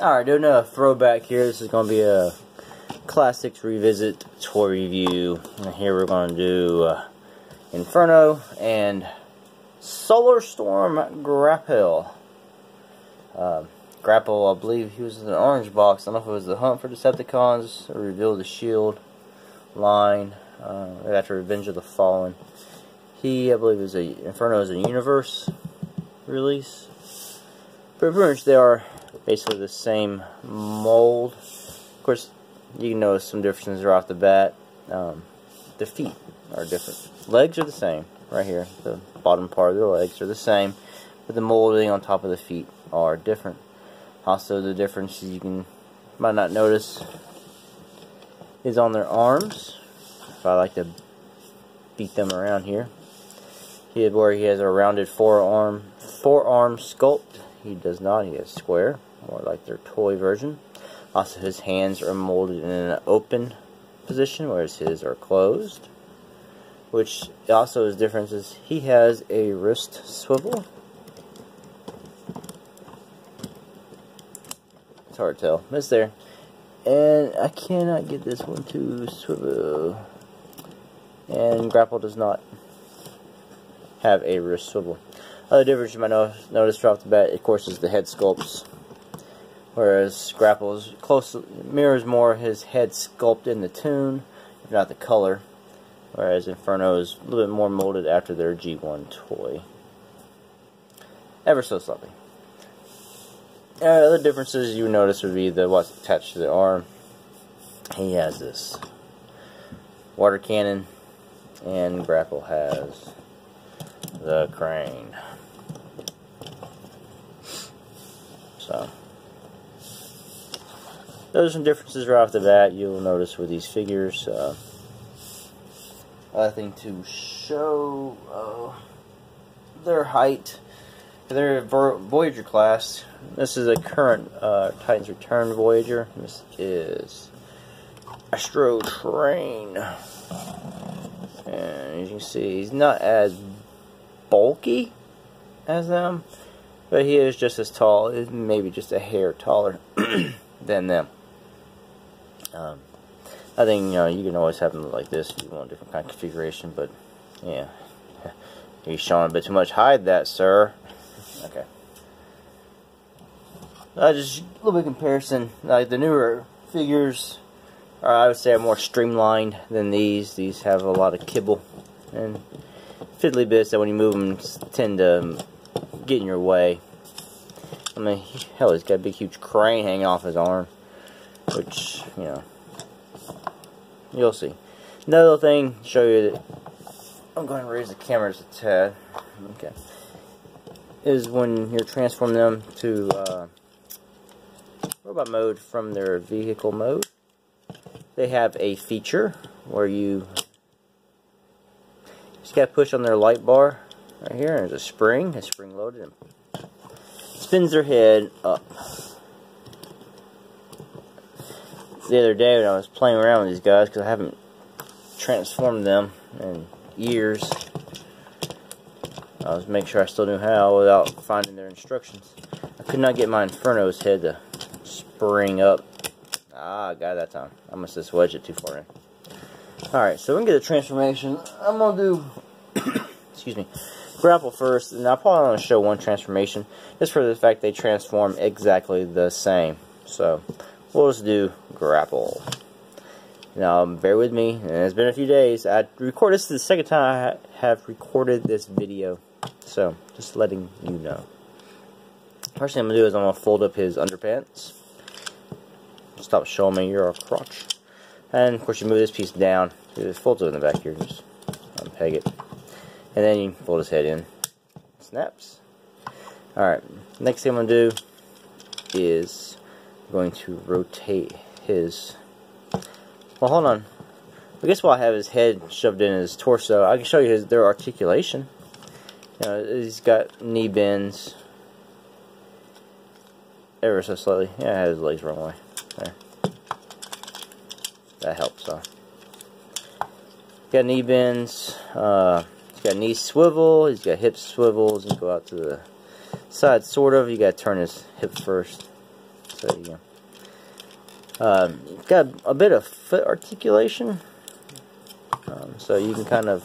Alright, doing a throwback here. This is going to be a Classics Revisit toy review. And here we're going to do Inferno and Solar Storm Grapple. Grapple, I believe he was in an orange box. I don't know if it was the Hunt for Decepticons or Reveal the Shield line after Revenge of the Fallen. I believe, is Inferno is a Universe release. But pretty much they are basically the same mold. Of course, you can notice some differences right off the bat. The feet are different. Legs are the same right here. The bottom part of their legs are the same, but the molding on top of the feet are different. Also, the differences you might not notice is on their arms. If I like to beat them around here, where he has a rounded forearm sculpt. He does not. He has square, more like their toy version. Also, his hands are molded in an open position, whereas his are closed. Which also is different is he has a wrist swivel. It's hard to tell, but it's there. And I cannot get this one to swivel. And Grapple does not have a wrist swivel. Other difference you might notice right off the bat, of course, is the head sculpts. Whereas Grapple's mirrors more his head sculpt in the tune, if not the color. Whereas Inferno is a little bit more molded after their G1 toy. Ever so slightly. Other differences you notice would be what's attached to the arm. He has this water cannon, and Grapple has the crane. So, those are some differences right off the bat you'll notice with these figures. I think to show their height, their Voyager class. This is a current Titan's Return Voyager. This is Astro Train. And as you can see, he's not as bulky as them, but he is just as tall, maybe just a hair taller than them. I think you can always have them like this if you want a different kind of configuration, but yeah, you're showing a bit too much. Hide that, sir. Okay. Just a little bit of comparison. Like the newer figures, I would say, are more streamlined than these. These have a lot of kibble and fiddly bits that when you move them tend to get in your way. I mean, hell, he's got a big huge crane hanging off his arm, which, you'll see. Another thing to show you that I'm going to raise the camera just a tad. Okay, is when you're transforming them to robot mode from their vehicle mode, they have a feature where you just got to push on their light bar right here, and there's a spring loaded, and spins their head up. The other day when I was playing around with these guys, because I haven't transformed them in years, I was making sure I still knew how without finding their instructions. I could not get my Inferno's head to spring up. I got it that time. I must have wedged it too far in. Alright, so we can get the transformation. I'm going to do, excuse me, Grapple first, and I'll probably want to show one transformation, just for the fact they transform exactly the same. So, we'll just do Grapple. Now, bear with me, and it's been a few days. This is the second time I have recorded this video, so just letting you know. First thing I'm going to do is I'm going to fold up his underpants. Stop showing me your crotch. And, of course, you move this piece down. It folds it in the back here. Just unpeg it. And then you fold his head in. Snaps. Alright, next thing I'm going to do is I'm going to rotate his... Well, hold on. I guess while I have his head shoved in his torso, I can show you their articulation. He's got knee bends. Ever so slightly. Yeah, I had his legs the wrong way. There. That helps, huh? Got knee bends. He's got knee swivel. He's got hip swivels. You go out to the side, sort of. You got to turn his hip first. So there you go. Got a bit of foot articulation, so you can kind of,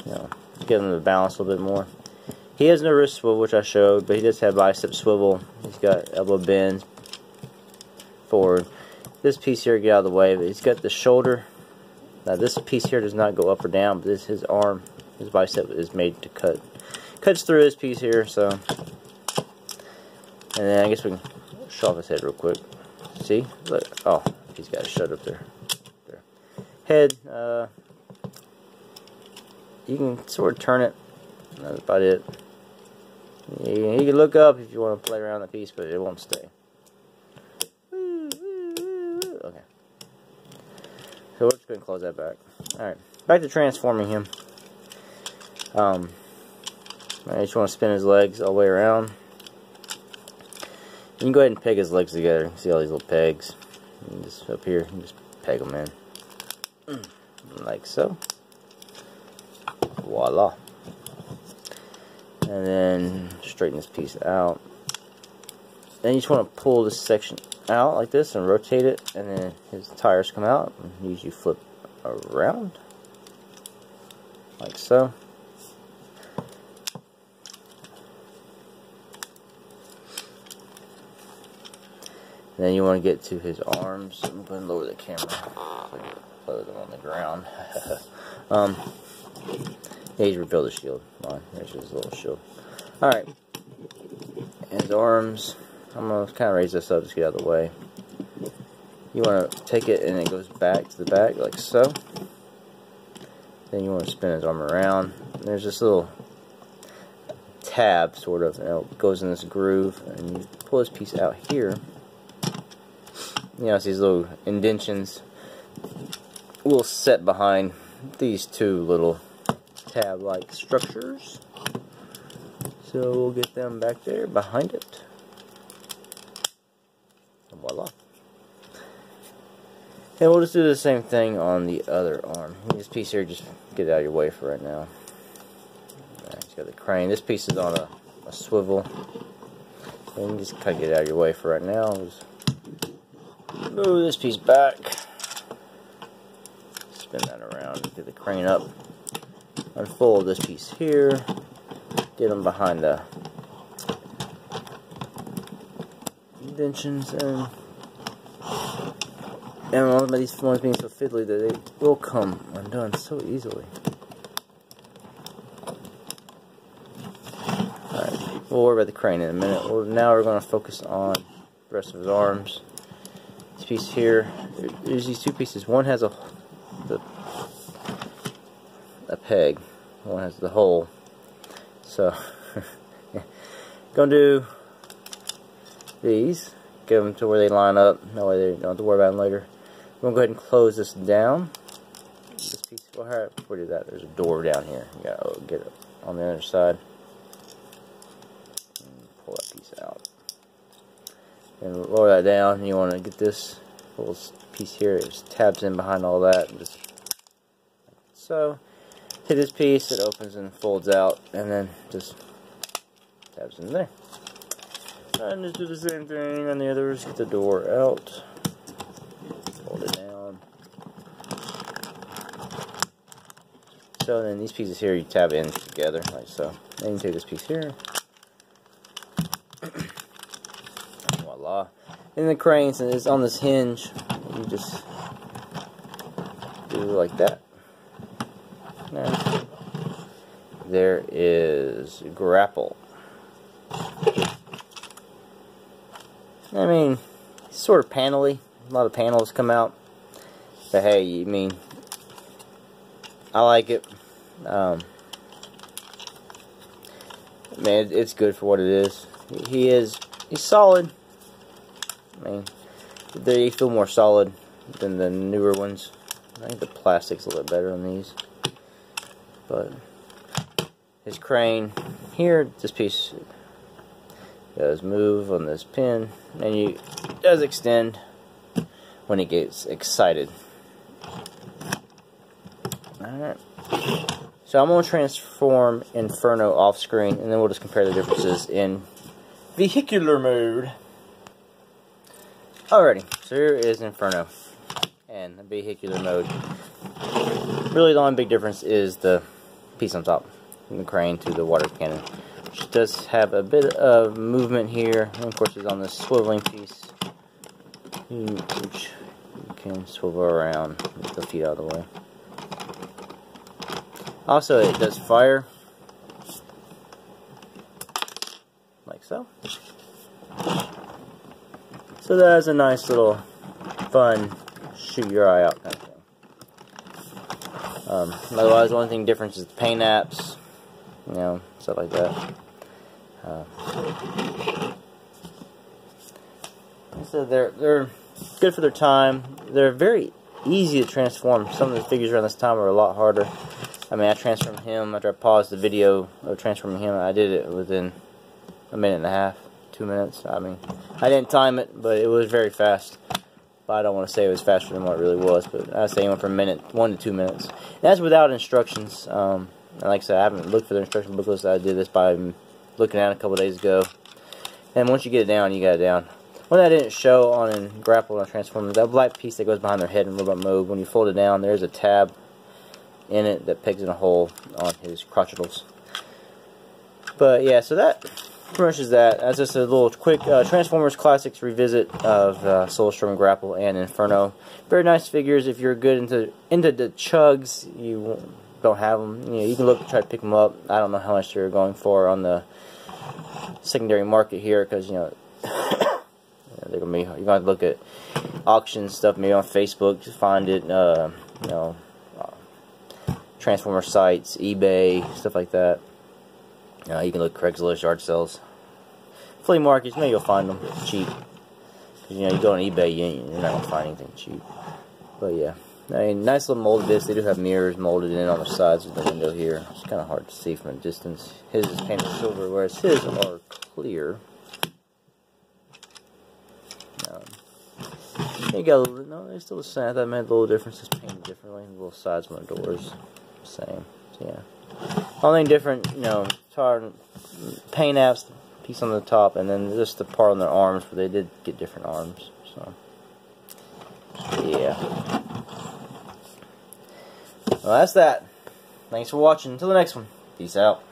you know, give him the balance a little bit more. He has no wrist swivel, which I showed, but he does have bicep swivel. He's got elbow bend forward. This piece here, get out of the way, but he's got the shoulder. Now this piece here does not go up or down, but this his arm, his bicep is made to cut. Cuts through this piece here, so. And then I guess we can show off his head real quick. See? Look. Oh, he's got it shut up there. Head, you can sort of turn it. That's about it. You can look up if you want to play around the piece, but it won't stay. Okay. So we're just going to close that back. Alright, back to transforming him. I just want to spin his legs all the way around. You can go ahead and peg his legs together. See all these little pegs? And just up here, you just peg them in. Like so. Voila. And then straighten this piece out. Then you just want to pull this section out like this and rotate it, and then his tires come out, and usually flip around like so. And then you want to get to his arms. I'm going to lower the camera. Lower them on the ground. Yeah, he's rebuilt the shield. There's his little shield. Alright. And his arms. I'm going to kind of raise this up, just get out of the way. You want to take it and it goes back to the back, like so. Then you want to spin his arm around. And there's this little tab, sort of, and it goes in this groove. And you pull this piece out here. You know, it's these little indentions will set behind these two little tab-like structures. So we'll get them back there behind it. And voila. And we'll just do the same thing on the other arm. This piece here, just get it out of your way for right now. Alright, he's got the crane. This piece is on a swivel. And just kind of get it out of your way for right now. Just move this piece back. Spin that around. Get the crane up. Unfold this piece here. Get them behind the indentions, and all of these ones being so fiddly that they will come undone so easily. Alright, we'll worry about the crane in a minute. Now we're going to focus on the rest of his arms. This piece here, there's these two pieces. One has a peg. One has the hole. So, gonna do these. Get them to where they line up. That way they don't have to worry about them later. We're gonna go ahead and close this down. This piece. Well, before we do that, there's a door down here. You gotta get it on the other side. And pull that piece out. And lower that down. And you want to get this little piece here. It just tabs in behind all that. And just so. Hit this piece, it opens and folds out, and then just tabs in there. And just do the same thing on the others. Get the door out, fold it down. So then these pieces here, you tab in together, like so. Then you take this piece here. Voila. And the crane, since it's on this hinge, you just do it like that. Now, there is Grapple. I mean, it's sort of panel-y. A lot of panels come out. But hey, I mean, I like it. Man, it's good for what it is. He's solid. I mean, they feel more solid than the newer ones. I think the plastic's a little bit better on these. But his crane here, this piece does move on this pin, and it does extend when he gets excited. Alright. So I'm going to transform Inferno off screen, and then we'll just compare the differences in vehicular mode. Alrighty, so here is Inferno and the vehicular mode. Really the only big difference is the piece on top, from the crane to the water cannon, which does have a bit of movement here, and of course it's on this swiveling piece, which you can swivel around with the feet out of the way. Also, it does fire, like so. So that is a nice little, fun, shoot your eye out kind of thing. Otherwise, the only thing different is the paint apps, you know, stuff like that. So they're good for their time. They're very easy to transform. Some of the figures around this time are a lot harder. I mean, I transformed him after I paused the video of transforming him. I did it within a minute and a half, 2 minutes. I mean, I didn't time it, but it was very fast. But I don't want to say it was faster than what it really was, but I'd say it went for 1 to 2 minutes. And that's without instructions. And like I said, I haven't looked for the instruction booklets. I did this by looking at it a couple days ago. And once you get it down, you got it down. One that I didn't show on in Grapple and Transformers, that black piece that goes behind their head in robot mode, when you fold it down, there's a tab in it that pegs in a hole on his crotchets. But yeah, so that pretty much is that. That's just a little quick Transformers Classics revisit of Soulstorm, Grapple, and Inferno. Very nice figures. If you're good into the chugs, you don't have them. You know, you can look, try to pick them up. I don't know how much they're going for on the secondary market here, because you know they're gonna be. You're gonna have to look at auction stuff, maybe on Facebook to find it. You know, Transformer sites, eBay, stuff like that. You can look at Craigslist, yard sales, flea markets. Maybe you'll find them cheap. Cause you know, you go on eBay, you're not gonna find anything cheap. But yeah, I mean, nice little molded disc. They do have mirrors molded in on the sides of the window here. It's kind of hard to see from a distance. His is painted silver, whereas his are clear. You got no, they're still the same. I thought it made a little difference. It's painted differently. The little sides on the doors, same. So yeah, only different, you know, paint apps, piece on the top, and then just the part on their arms, where they did get different arms. So yeah. Well, that's that. Thanks for watching. Until the next one. Peace out.